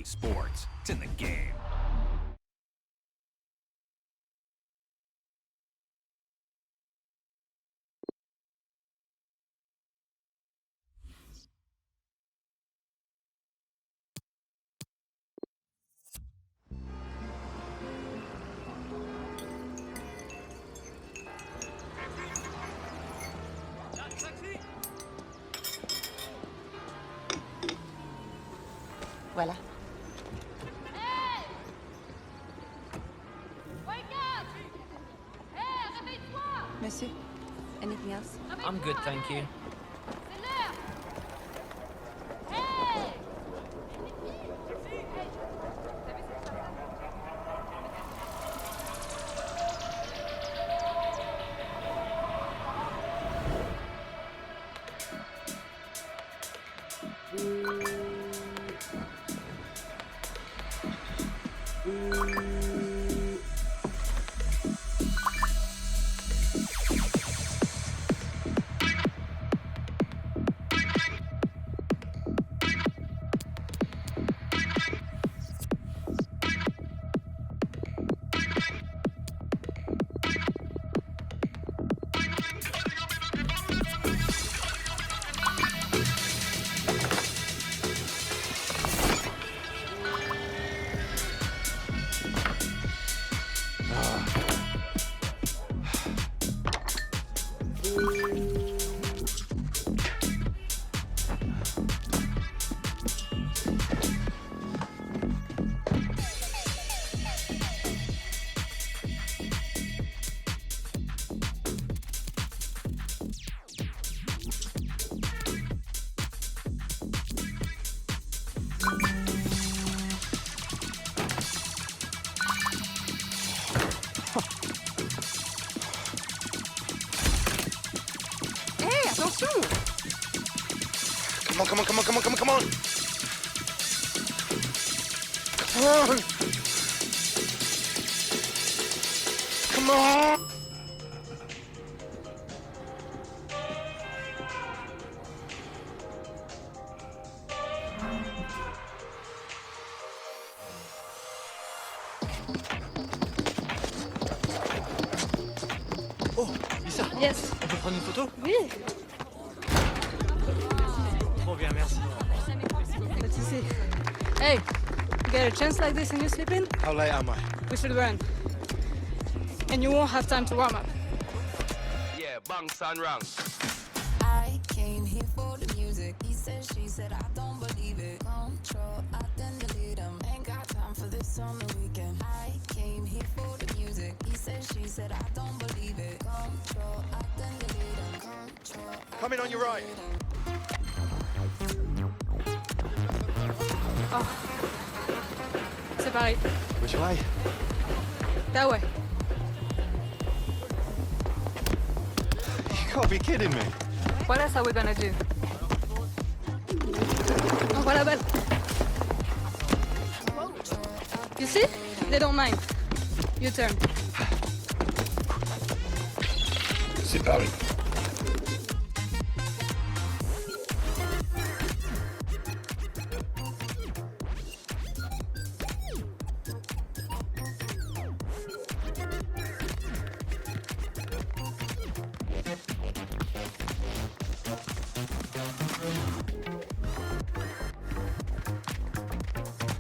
sports. It's in the game. Voilà. Hey! Wake up! Hey, réveille-toi! Monsieur, anything else? I'm good, thank you. C'est l'heure! Hey! Hé, attention! Come on, come on, come on, come on, come on, come on! Come on! Come on! Oh, Lisa, Yes. on peut prendre une photo? Oui. Trop bien, merci. Pas de souci. Hey, you get a chance like this and you sleep in? How late am I? We should run. And you won't have time to warm up. Yeah, bang, son, wrong. I came here for the music. He said, she said, I don't believe it. Control, I then delete him. Ain't got time for this on the weekend. I came here for the music. He said, she said, I don't believe it. Control, I then delete him. Control. Come in on your right. C'est pareil. Which way? That way. You can't be kidding me. What else are we gonna do? On voit la balle. You see? They don't mind. You turn. C'est Paris.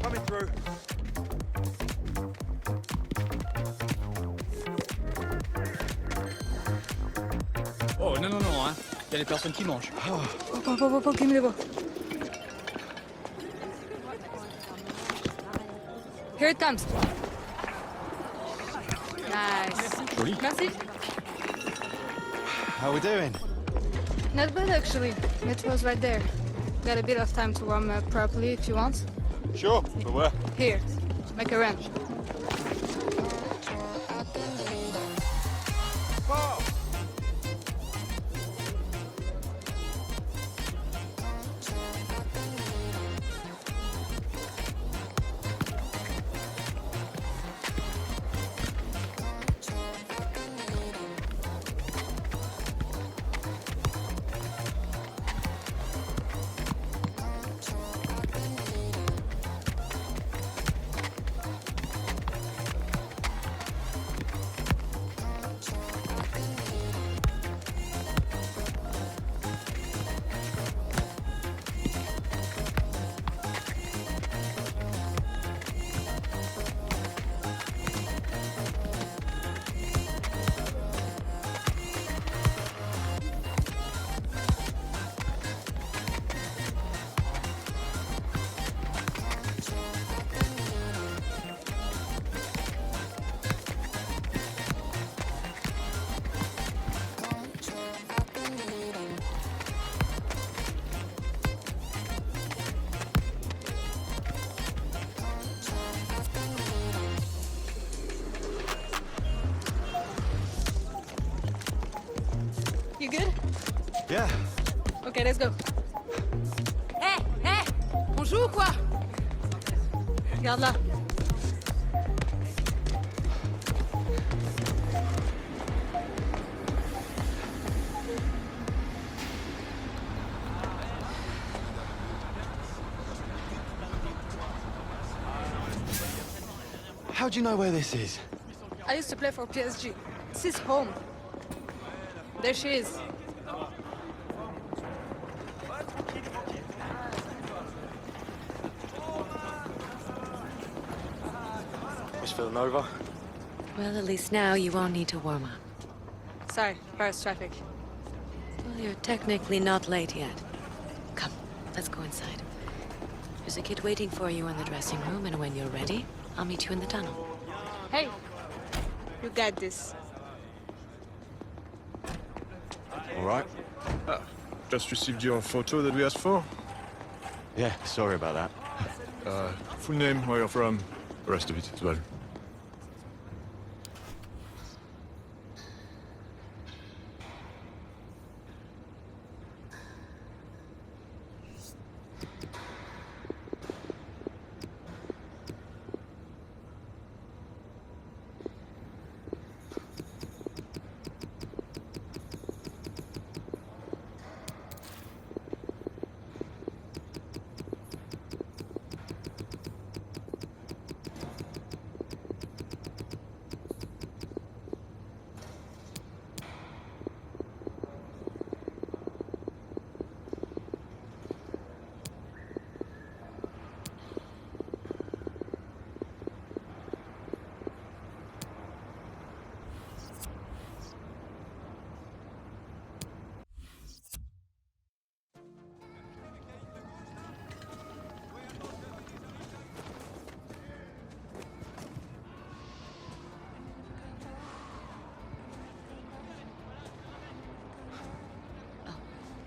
Coming through. Oh, non, non, non, hein. Il y a des personnes qui mangent. Give me the ball. Here it comes. Nice. Joli. Merci. How we doing? Not bad actually. It was right there. Got a bit of time to warm up properly if you want. Sure, but where? Here, make a run. Oh! Yeah. Ok, let's go. Hé, hé, on joue ou quoi? Regarde là. How do you know where this is? I used to play for PSG. This is home. There she is. Miss Villanova? Well, at least now you won't need to warm up. Sorry, Paris traffic. Well, you're technically not late yet. Come, let's go inside. There's a kid waiting for you in the dressing room, and when you're ready, I'll meet you in the tunnel. Hey, you got this. All right. Just received your photo that we asked for. Yeah, sorry about that. Full name, where you're from, the rest of it as well.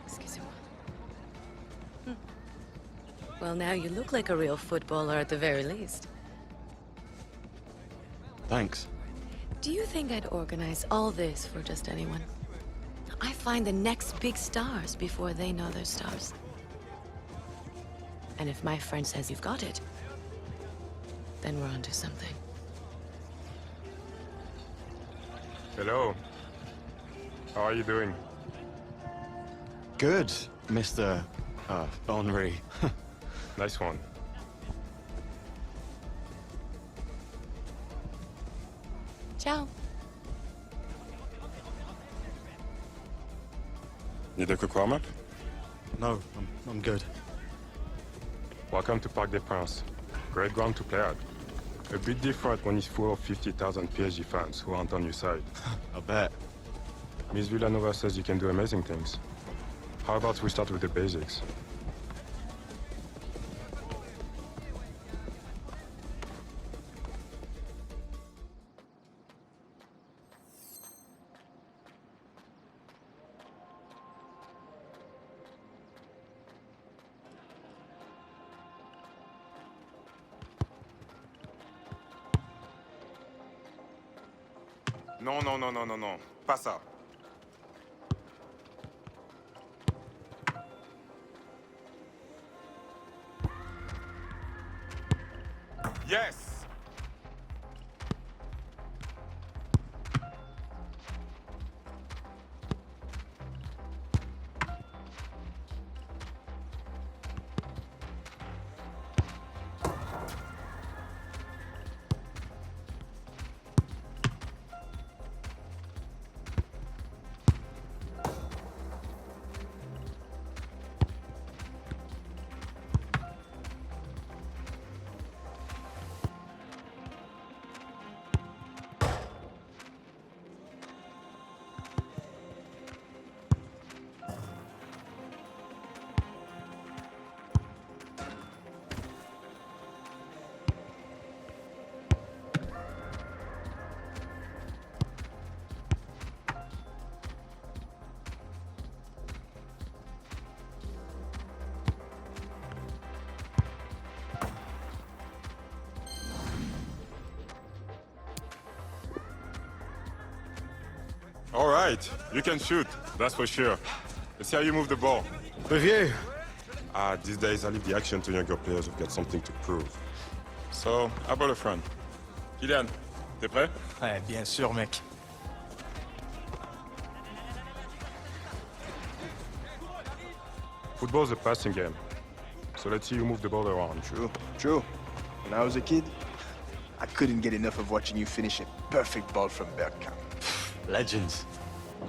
Excusez-moi. Well, now you look like a real footballer at the very least. Thanks. Do you think I'd organize all this for just anyone? I find the next big stars before they know they're stars. And if my friend says you've got it, then we're onto something. Hello. How are you doing? Good, Mr. Henri. Nice one. Ciao. Need a quick warm-up? No, I'm good. Welcome to Parc des Princes. Great ground to play at. A bit different when it's full of 50,000 PSG fans who aren't on your side. I bet. Miss Villanova says you can do amazing things. How about we start with the basics? Non. Pas ça. Yes! All right, you can shoot, that's for sure. Let's see how you move the ball. With you. These days I leave the action to younger players who've got something to prove. So, I brought a friend. Kylian, t'es prêt? Ouais, bien sûr, mec. Football's a passing game. So let's see you move the ball around. True. When I was a kid, I couldn't get enough of watching you finish a perfect ball from Bergkamp. Legends.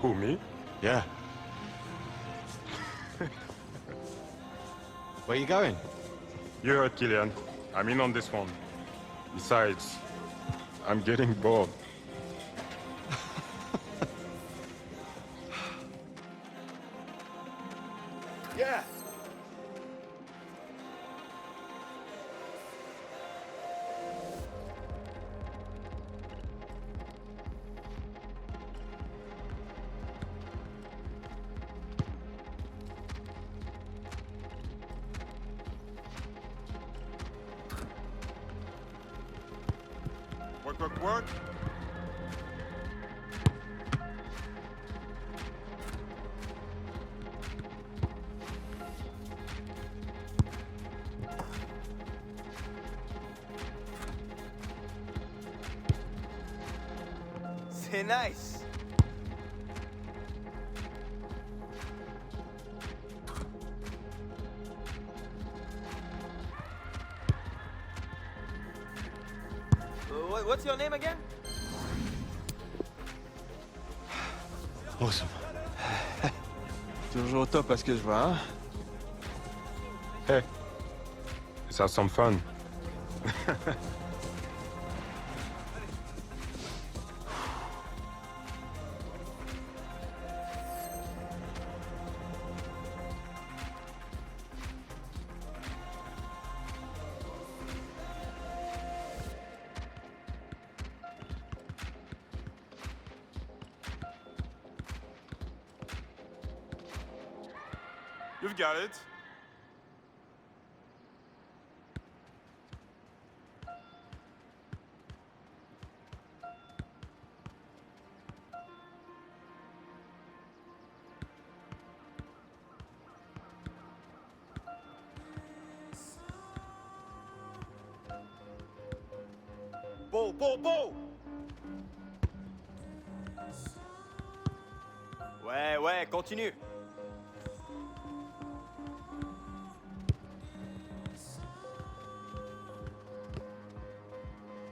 Who, me? Yeah. Where you going? You heard Kylian. I'm in on this one. Besides, I'm getting bored. Yeah. Work. C'est nice. What's your name again? Awesome. Toujours au top à ce que je vois, hein? Hey, let's have some fun. You've got it. Ball! Ouais, continue.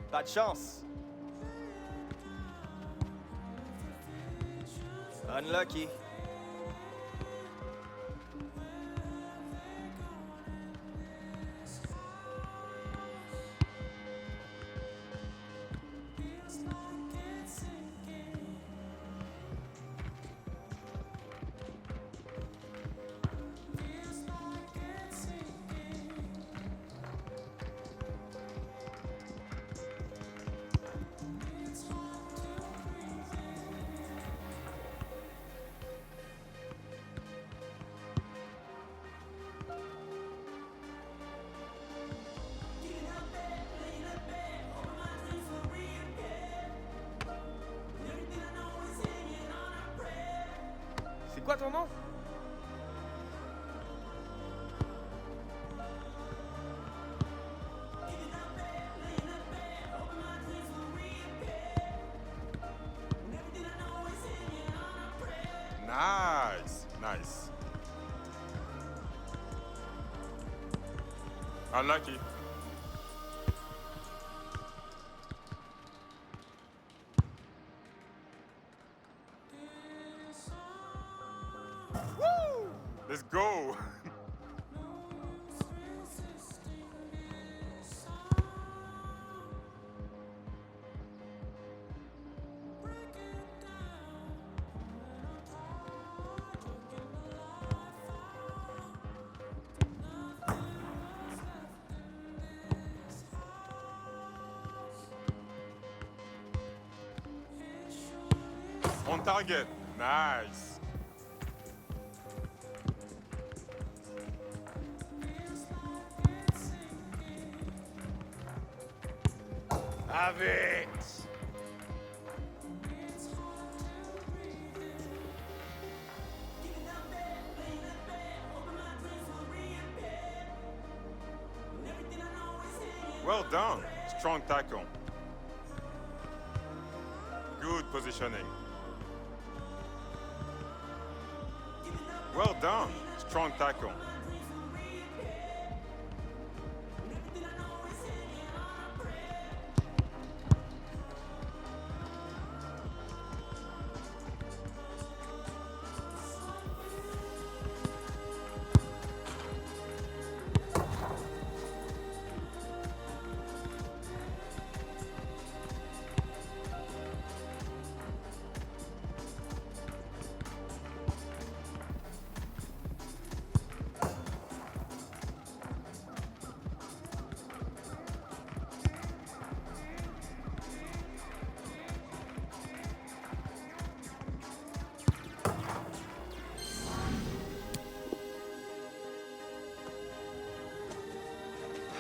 Pas de chance. Unlucky. C'est quoi ton nom? Nice. Unlucky. Woo! Let's go. On target. Nice. Have it. Well done. Strong tackle. Good positioning. Well done. Strong tackle.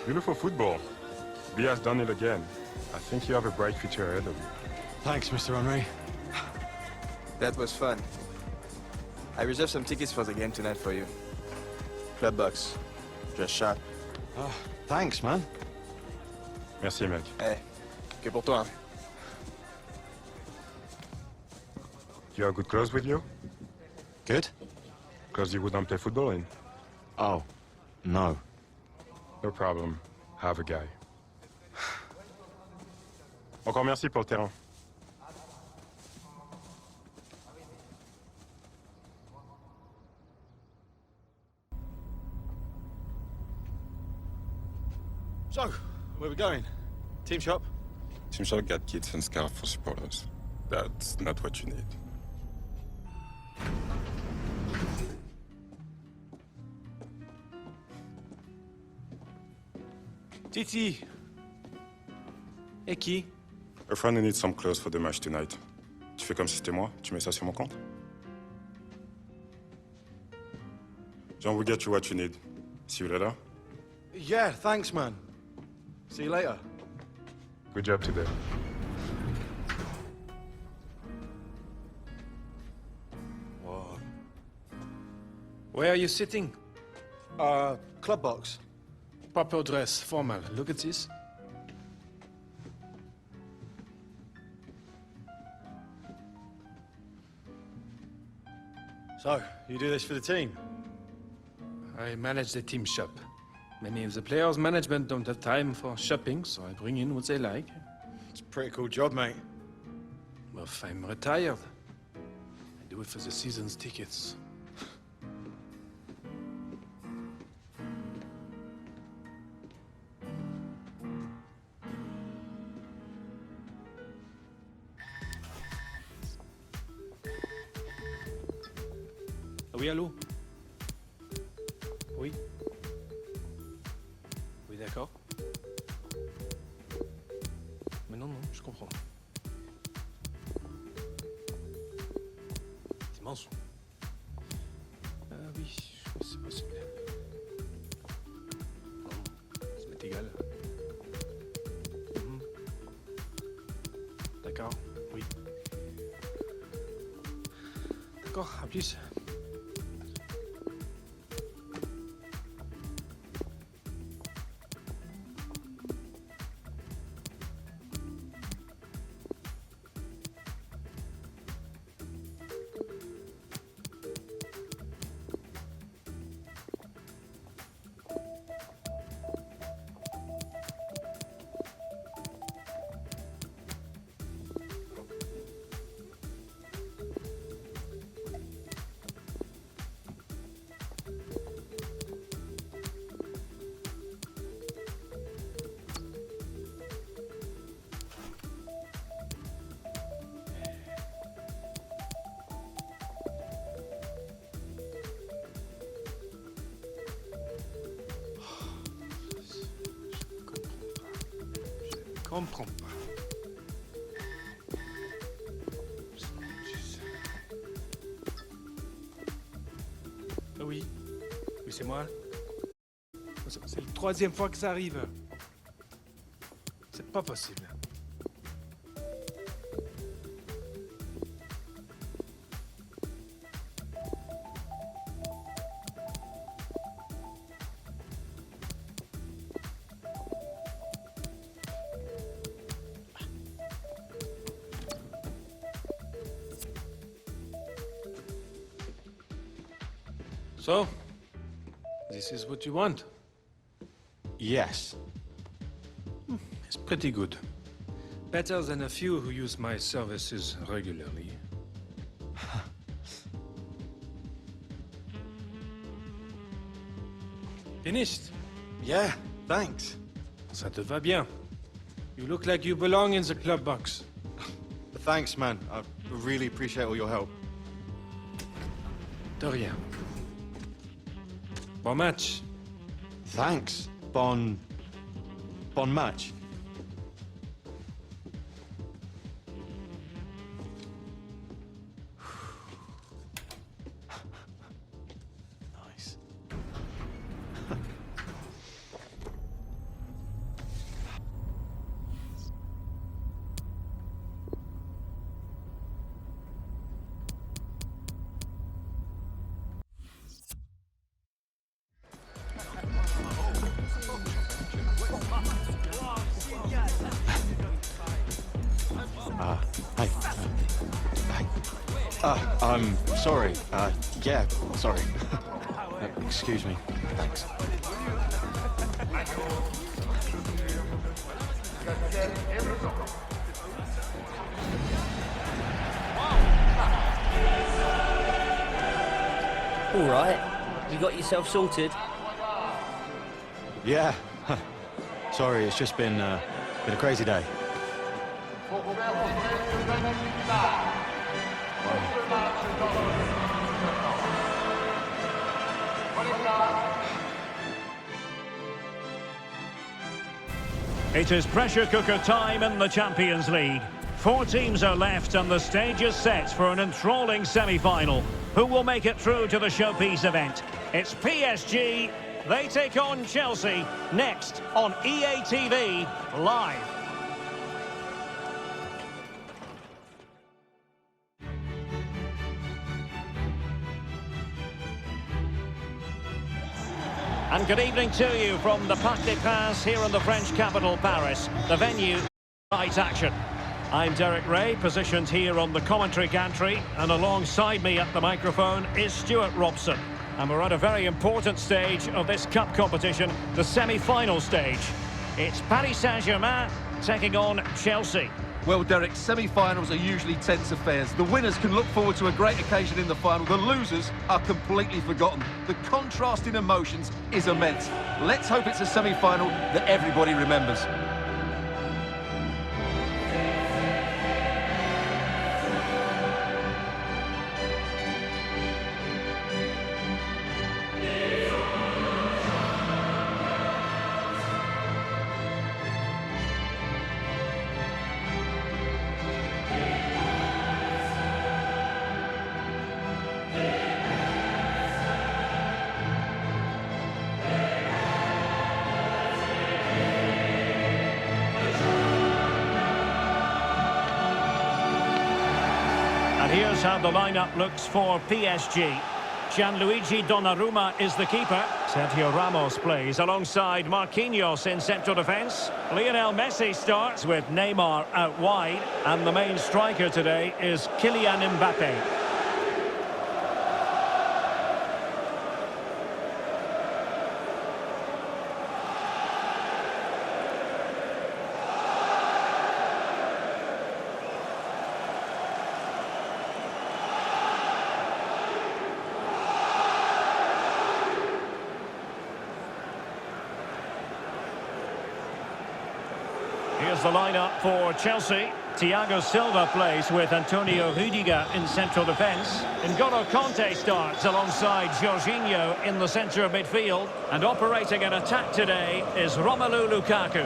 Beautiful football. B has done it again. I think you have a bright future ahead of you. Thanks, Mr. Henry. That was fun. I reserved some tickets for the game tonight for you. Club box. Just shot. Oh, thanks, man. Merci, mec. Hey, que pour toi, hein? You have good clothes with you? Good? Clothes you wouldn't play football in? Oh, no. No problem. Have a guy. Encore merci pour le terrain. So, where are we going? Team shop? Team Shop got kits and scarves for supporters. That's not what you need. Titi. Et qui? A friend who needs some clothes for the match tonight. Tu fais comme si c'était moi? Tu mets ça sur mon compte? John will get you what you need. See you later. Yeah, thanks, man. See you later. Good job today. Whoa. Where are you sitting? Club box. Proper dress, formal. Look at this. So, you do this for the team? I manage the team shop. Many of the players' management don't have time for shopping, so I bring in what they like. It's a pretty cool job, mate. Well, if I'm retired, I do it for the season's tickets. Ah oui, allô? Oui? Oui, d'accord. Mais non, non, je comprends. C'est mensonge. Ah oui, c'est possible. Non, ça m'est égal. Mhm. D'accord, oui. D'accord, à plus. Comprends pas. Ah oui, oui c'est moi. C'est la troisième fois que ça arrive. C'est pas possible. So, this is what you want? Yes. It's pretty good. Better than a few who use my services regularly. Finished? Yeah, thanks. Ça te va bien. You look like you belong in the club box. Thanks, man. I really appreciate all your help. De rien. Bon match. Thanks. Bon match. Nice. Hey. I'm sorry. Yeah, sorry. Excuse me. Thanks. All right. You got yourself sorted? Yeah. Sorry, it's just been a crazy day. It is pressure cooker time in the Champions League. 4 teams are left and the stage is set for an enthralling semi-final. Who will make it through to the showpiece event? It's PSG. They take on Chelsea next on EA TV Live. And good evening to you from the Parc des Princes here in the French capital, Paris. The venue, right action. I'm Derek Ray, positioned here on the commentary gantry, and alongside me at the microphone is Stuart Robson. And we're at a very important stage of this cup competition, the semi-final stage. It's Paris Saint-Germain taking on Chelsea. Well, Derek, semi-finals are usually tense affairs. The winners can look forward to a great occasion in the final. The losers are completely forgotten. The contrast in emotions is immense. Let's hope it's a semi-final that everybody remembers. And here's how the lineup looks for PSG. Gianluigi Donnarumma is the keeper. Sergio Ramos plays alongside Marquinhos in central defence. Lionel Messi starts with Neymar out wide. And the main striker today is Kylian Mbappe. Here's the lineup for Chelsea. Thiago Silva plays with Antonio Rudiger in central defence. N'Golo Kanté starts alongside Jorginho in the centre of midfield. And operating an attack today is Romelu Lukaku.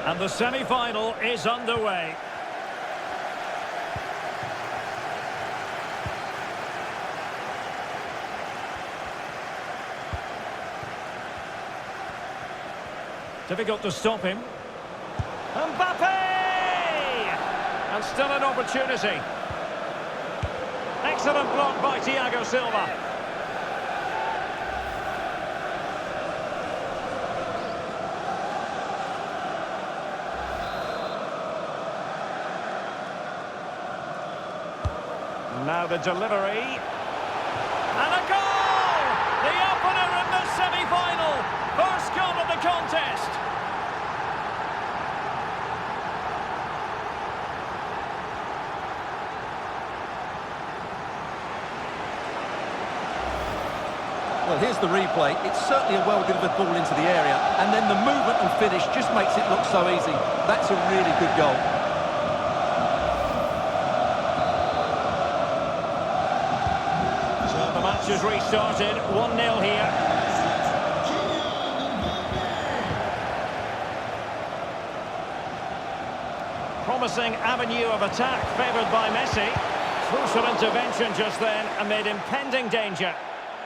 And the semi-final is underway. Difficult to stop him. Mbappe! And still an opportunity. Excellent block by Thiago Silva. Now the delivery. And a goal! The opener in the semi-final. First goal of the contest. Well, here's the replay. It's certainly a well-delivered ball into the area, and then the movement and finish just makes it look so easy. That's a really good goal. So the match has restarted, 1-0 here. Promising avenue of attack favoured by Messi. Crucial intervention just then amid impending danger.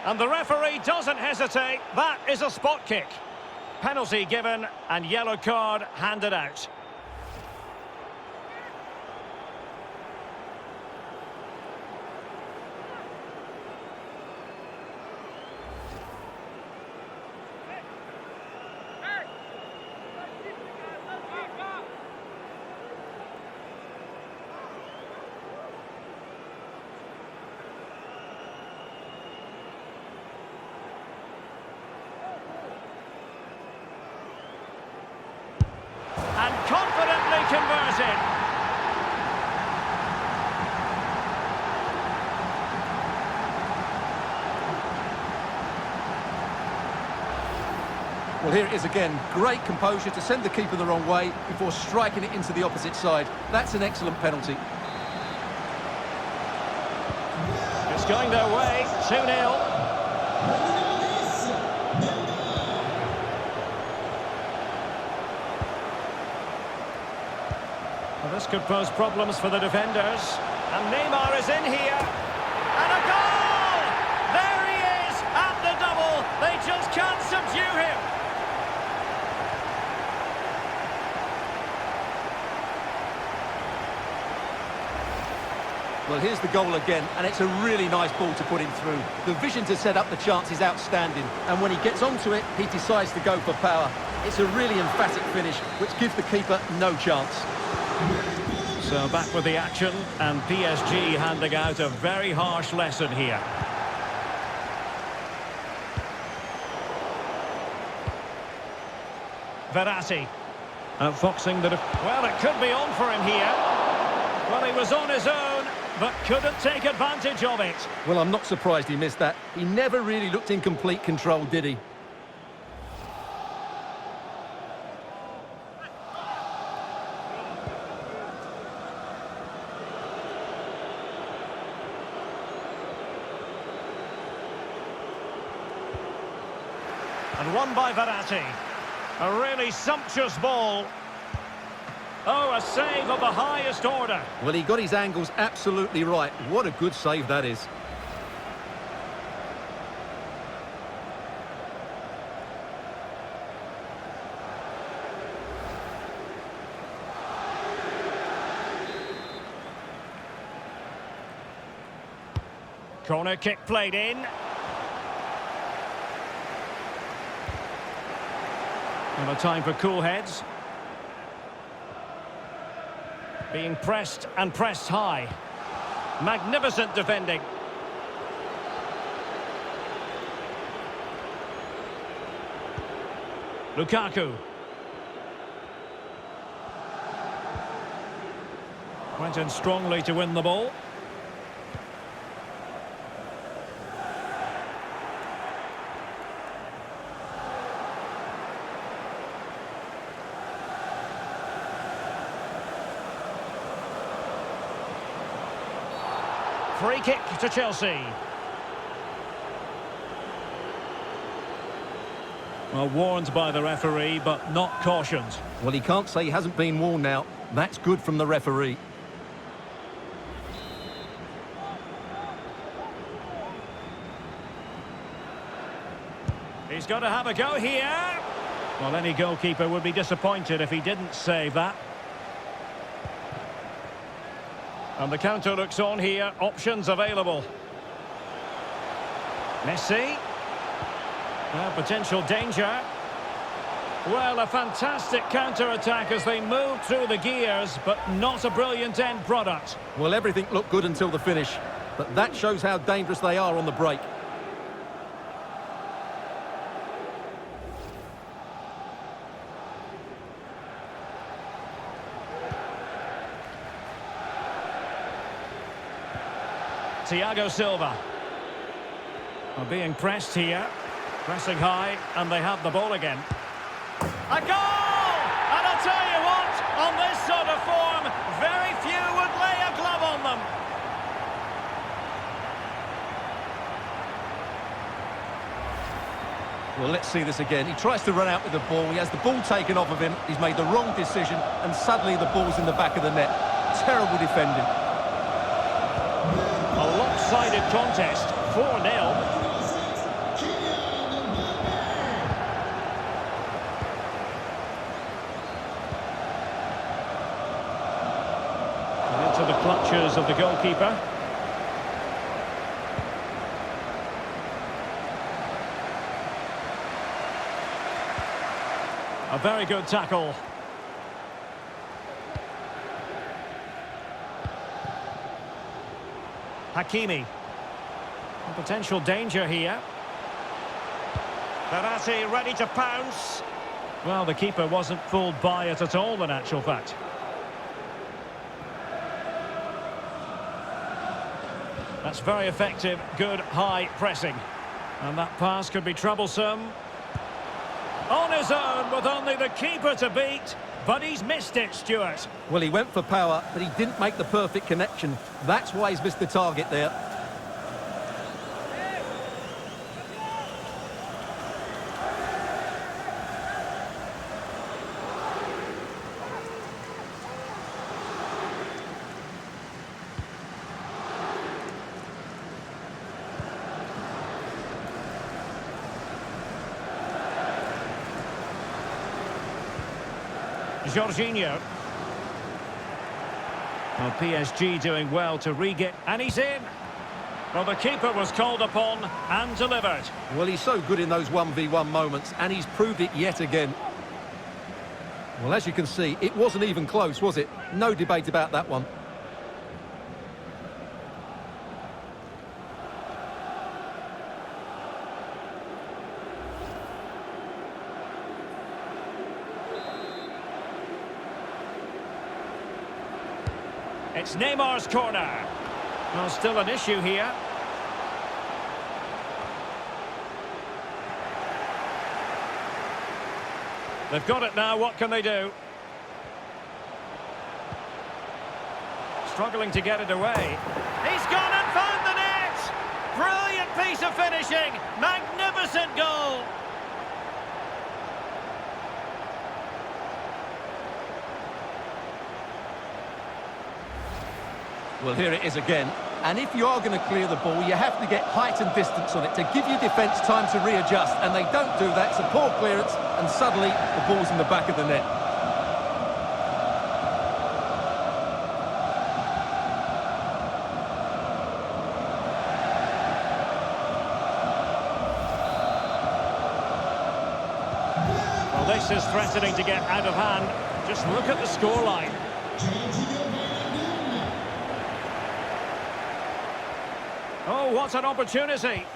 And the referee doesn't hesitate. That is a spot kick. Penalty given and yellow card handed out. And confidently converted. Well, here it is again. Great composure to send the keeper the wrong way before striking it into the opposite side. That's an excellent penalty. It's going their way, 2-0. Well, this could pose problems for the defenders. And Neymar is in here. And a goal! There he is at the double. They just can't subdue him. Well, here's the goal again, and it's a really nice ball to put him through. The vision to set up the chance is outstanding, and when he gets onto it, he decides to go for power. It's a really emphatic finish, which gives the keeper no chance. So back with the action, and PSG handing out a very harsh lesson here. Verratti. Outfoxing the... Well, it could be on for him here. Well, he was on his own, but couldn't take advantage of it. Well, I'm not surprised he missed that. He never really looked in complete control, did he? And won by Verratti. A really sumptuous ball. Oh, a save of the highest order. Well, he got his angles absolutely right. What a good save that is. Corner kick played in. And a time for cool heads. Being pressed and pressed high. Magnificent defending. Lukaku. Went in strongly to win the ball. Free kick to Chelsea. Well, warned by the referee, but not cautioned. Well, he can't say he hasn't been warned now. That's good from the referee. He's got to have a go here. Well, any goalkeeper would be disappointed if he didn't save that. And the counter looks on here. Options available. Messi. Potential danger. Well, a fantastic counter-attack as they move through the gears, but not a brilliant end product. Well, everything looked good until the finish. but that shows how dangerous they are on the break. Thiago Silva are being pressed here, pressing high, and they have the ball again. A goal! And I'll tell you what, on this sort of form, very few would lay a glove on them. Well, let's see this again. He tries to run out with the ball. He has the ball taken off of him. He's made the wrong decision, and suddenly the ball's in the back of the net. Terrible defending. A lopsided contest, 4-0. Into the clutches of the goalkeeper. A very good tackle. Hakimi. A potential danger here. Verratti ready to pounce. Well, the keeper wasn't fooled by it at all, in actual fact. That's very effective, good high pressing. And that pass could be troublesome. On his own with only the keeper to beat. But he's missed it, Stuart. Well, he went for power, but he didn't make the perfect connection. That's why he's missed the target there. Jorginho. Well, PSG doing well to regain, and he's in. Well, the keeper was called upon and delivered. Well, he's so good in those 1v1 moments, and he's proved it yet again. Well, as you can see, it wasn't even close, was it? No debate about that one. It's Neymar's corner. Well, still an issue here. They've got it now, what can they do? Struggling to get it away. He's gone and found the net! Brilliant piece of finishing! Magnificent goal! Well, here it is again. And if you are going to clear the ball, you have to get height and distance on it to give your defence time to readjust. And they don't do that. It's a poor clearance, and suddenly the ball's in the back of the net. Well, this is threatening to get out of hand. Just look at the scoreline. Oh, what an opportunity.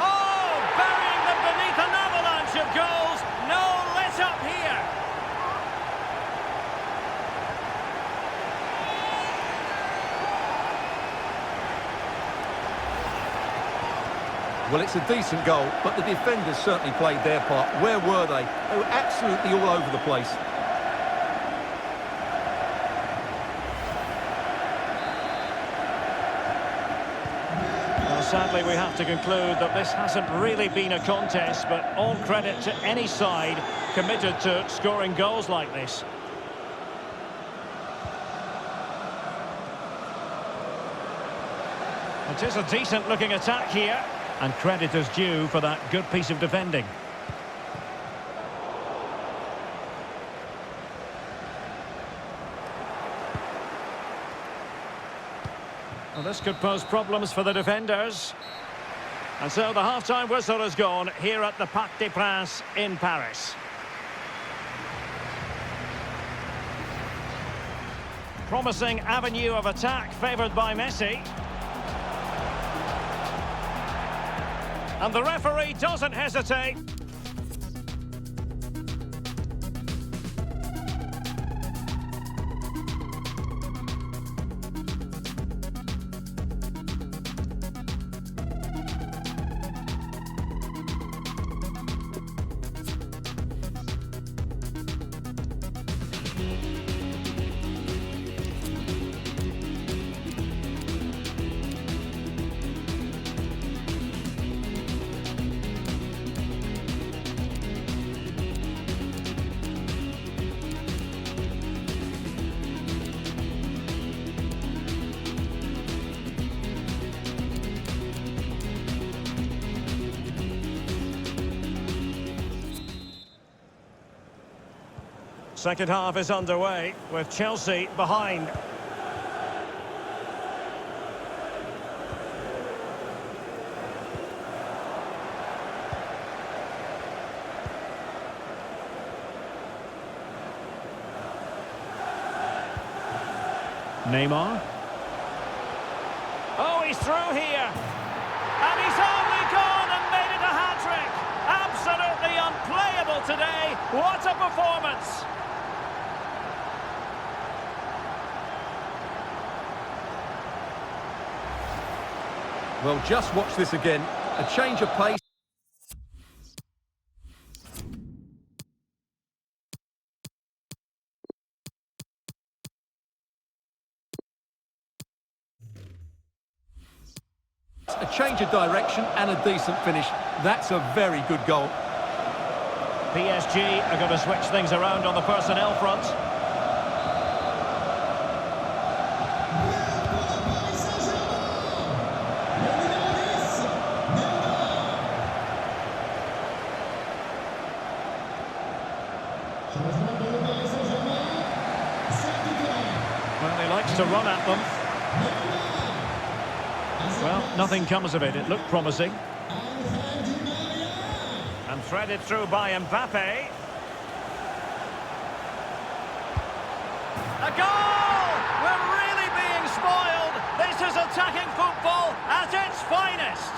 Oh, burying them beneath an avalanche of goals. No let up here. Well, it's a decent goal, but the defenders certainly played their part. Where were they? They were absolutely all over the place. Sadly, we have to conclude that this hasn't really been a contest, but all credit to any side committed to scoring goals like this. It is a decent-looking attack here, and credit is due for that good piece of defending. Well, this could pose problems for the defenders. And so the half-time whistle has gone here at the Parc des Princes in Paris. Promising avenue of attack favoured by Messi. And the referee doesn't hesitate. Second half is underway with Chelsea behind. Neymar. Oh, he's through here. And he's only gone and made it a hat-trick. Absolutely unplayable today. What a performance. Well, just watch this again. A change of pace. A change of direction and a decent finish. That's a very good goal. PSG are going to switch things around on the personnel front. Well, he likes to run at them. Well, nothing comes of it. It looked promising. And threaded through by Mbappe. A goal! We're really being spoiled. This is attacking football at its finest.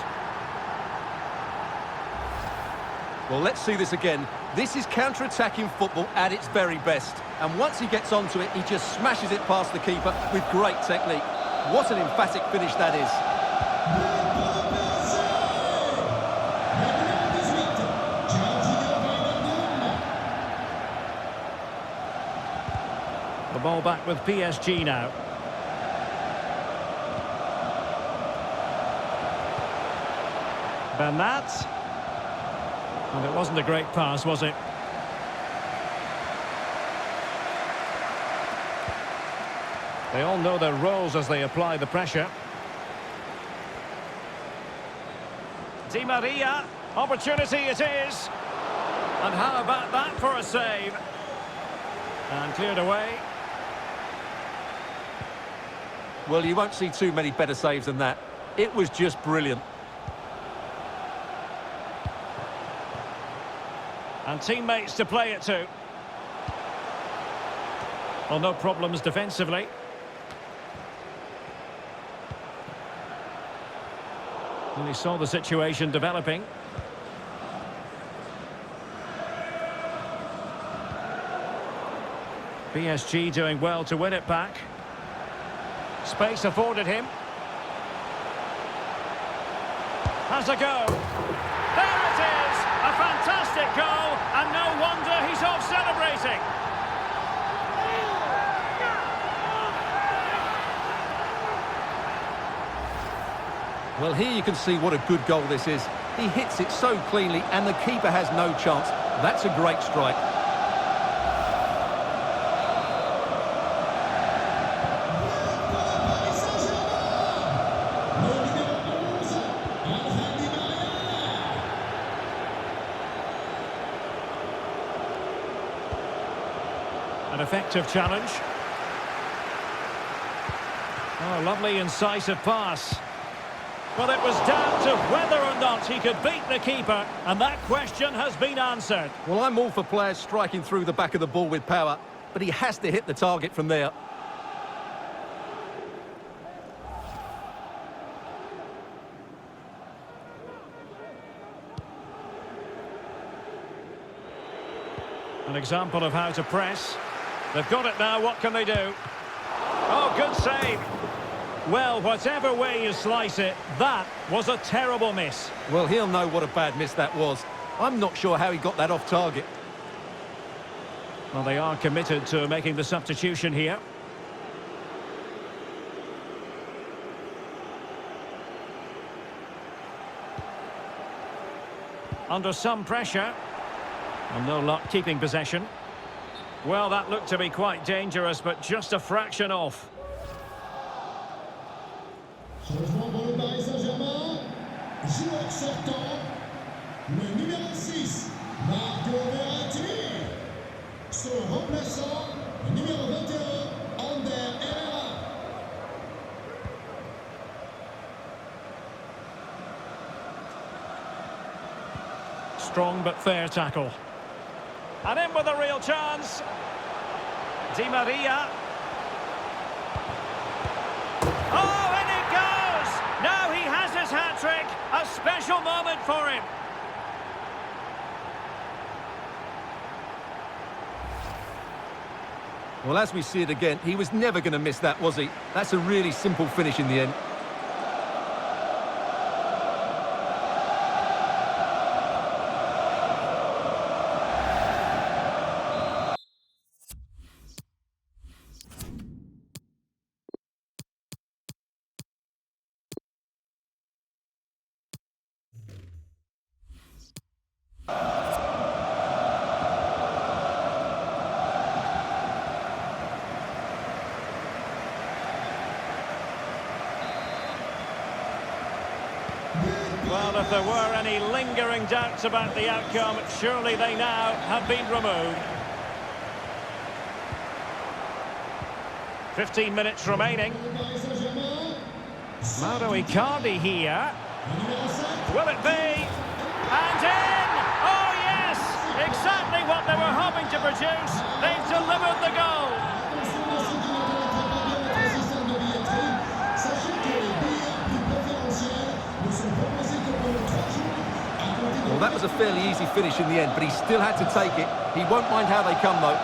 Well, let's see this again. This is counter-attacking football at its very best. And once he gets onto it, he just smashes it past the keeper with great technique. What an emphatic finish that is. The ball back with PSG now. Bernat. And it wasn't a great pass, was it? They all know their roles as they apply the pressure. Di Maria, opportunity it is. And how about that for a save? And cleared away. Well, you won't see too many better saves than that. It was just brilliant. And teammates to play it to. Well, no problems defensively. And he saw the situation developing. PSG doing well to win it back. Space afforded him. Has a go. There it is! A fantastic goal, and no wonder he's off celebrating. Well, here you can see what a good goal this is. He hits it so cleanly, and the keeper has no chance. That's a great strike. An effective challenge. Oh, lovely incisive pass. Well, it was down to whether or not he could beat the keeper, and that question has been answered. Well, I'm all for players striking through the back of the ball with power, but he has to hit the target from there. An example of how to press. They've got it now, what can they do? Oh, good save. Well, whatever way you slice it, that was a terrible miss. Well, he'll know what a bad miss that was. I'm not sure how he got that off target. Well, they are committed to making the substitution here. Under some pressure. And no luck keeping possession. Well, that looked to be quite dangerous, but just a fraction off. Changement pour le Paris Saint-Germain. Joueur sortant. Le numéro 6, Marco Verratti. Son remplaçant, le numéro 21, Ander Herrera. Strong but fair tackle. And in with a real chance. Di Maria. Oh, and it goes! Now he has his hat-trick. A special moment for him. Well, as we see it again, he was never going to miss that, was he? That's a really simple finish in the end. Well, if there were any lingering doubts about the outcome, surely they now have been removed. 15 minutes remaining. Mauro Icardi here. Will it be? And in! Oh, yes! Exactly what they were hoping to produce. They've delivered the goal. Well, that was a fairly easy finish in the end, but he still had to take it. He won't mind how they come, though.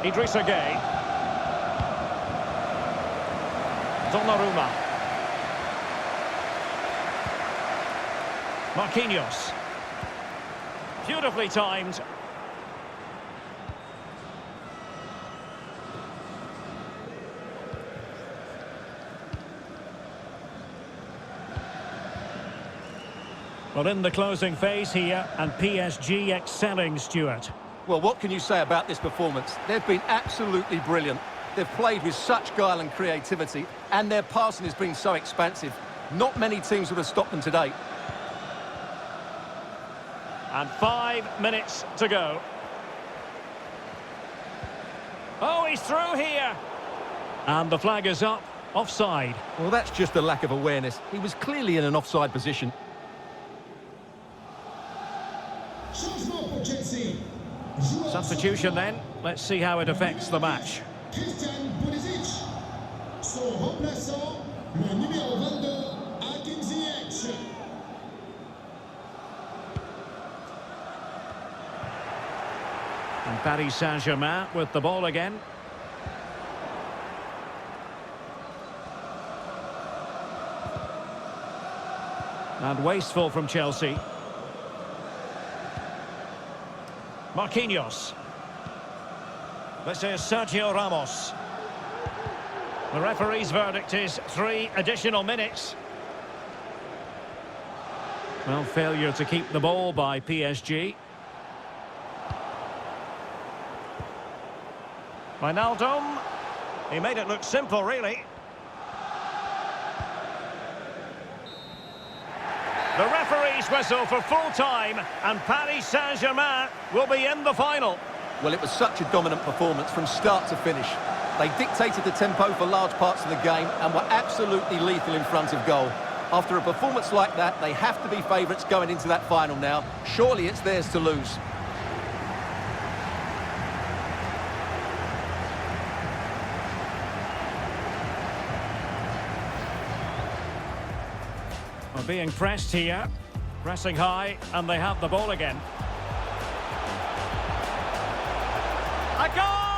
Idrissa Gueye. Donnarumma. Marquinhos. Beautifully timed. Well, in the closing phase here, and PSG excelling, Stuart. Well, what can you say about this performance? They've been absolutely brilliant. They've played with such guile and creativity, and their passing has been so expansive. Not many teams would have stopped them today. And 5 minutes to go. Oh, he's through here. And the flag is up, offside. Well, that's just a lack of awareness. He was clearly in an offside position. Substitution then. Let's see how it affects the match. Christian Pulisic. Son remplaçant, le numéro 22, Hakim Ziyech. And Paris Saint-Germain with the ball again. And wasteful from Chelsea. Marquinhos. This is Sergio Ramos. The referee's verdict is 3 additional minutes. Well, failure to keep the ball by PSG. Wijnaldum. He made it look simple, really. The referee's whistle for full time, and Paris Saint-Germain will be in the final. Well, it was such a dominant performance from start to finish. They dictated the tempo for large parts of the game and were absolutely lethal in front of goal. After a performance like that, they have to be favourites going into that final now. Surely it's theirs to lose. Are being pressed here. Pressing high, and they have the ball again. A goal!